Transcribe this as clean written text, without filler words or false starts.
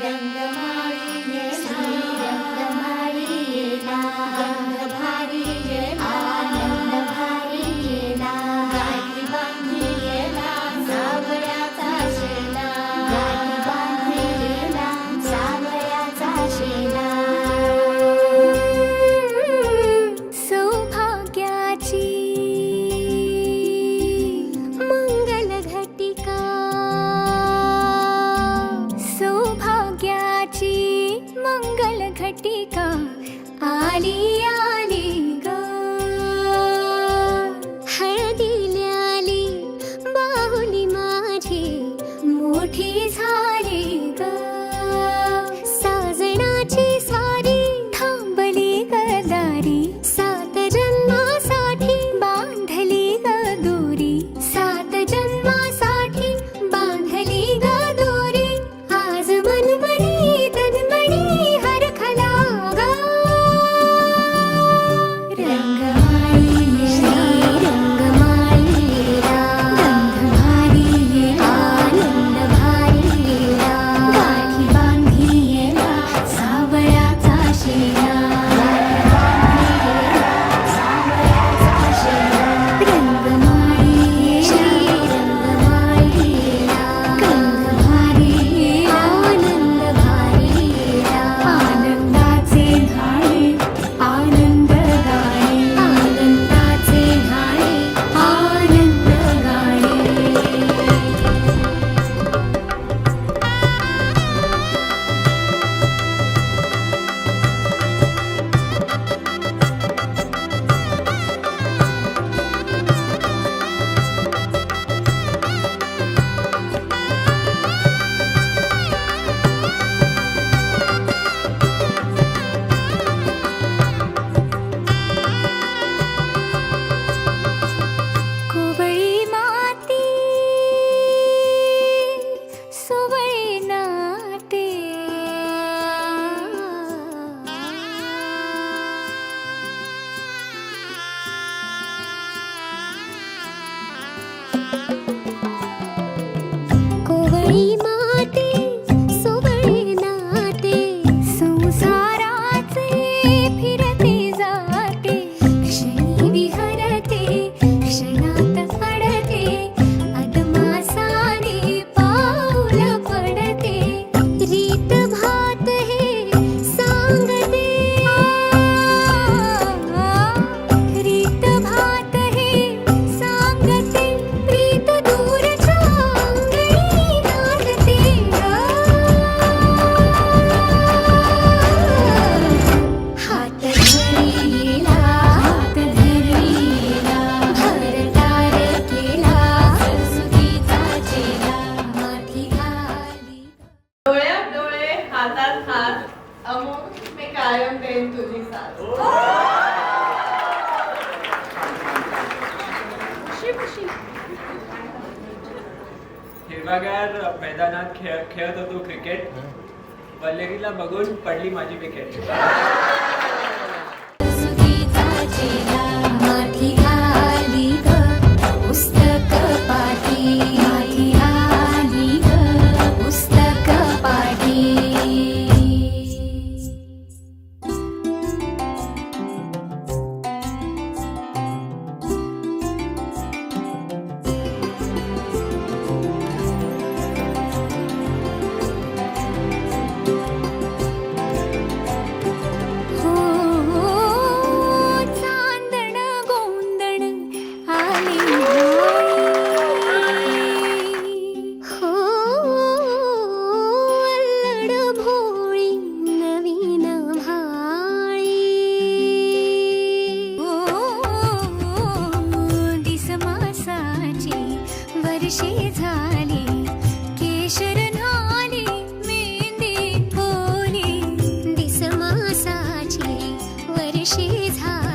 रंगमाळी येला रंगमाळी येला रंग भारी येला आनंद भारी येला गाठी बांधी येला सावळ्याचा शेला गाठी बांधी येला सावळ्याचा शेला सौभाग्याची मंगल घटिका सौभाग्याची मंगल घटिका आली आली ग हळदीला आली बाहुली माझी मोठी झाली ग साजणाची स्वारी थांबली गदारी सात जन्मासाठी बांधली ग दोरी सात जन्मासाठी बांधली ग दोरी आज मनमणी तन्मणी हरखला ग रंगमाळी येला रंगमाळी येला रंग भारी येला आनंद भारी येला गाठी बांधी येला सावळ्याचा शेला रंगमाळी येला रंगमाळी येला रंग भारी येला आनंद भारी येला आनंदाचे घाणे आनंद गाणे आनंदाचे घाणे आनंद गाणे कोवळी माती सुवळी नाते कोवळी माती सुवळी नाते संसाराचे फिरते जाते क्षणी विहरते क्षणात अडते अदमासाने पाऊल पडते रीत भात हे सांगते रीत भात हे सांगते प्रीत दूरच्या अंगणी नांदते हात धरी येला हात धरी येला भरतार केला सरस्वतीचा चेला माथी घाली डोळ्यात डोळे हातात हात अमुक मी कायम देईन तुझी साथ हिरवागार मैदानात खेळत होतो क्रिकेट वल्लेरीला बघून पडली माझी विकेट सरस्वतीचा चेला माथी घाली ग पुस्तक पाठी माथी घाली ग पुस्तक पाठी हो चांदण गोंदण आली हो अल्लड भोळी नवीन भाळी हो दिसमासाची वर्षे झाली केशर न्हाली मेहंदी ओली दिसमासाची वर्षे झाली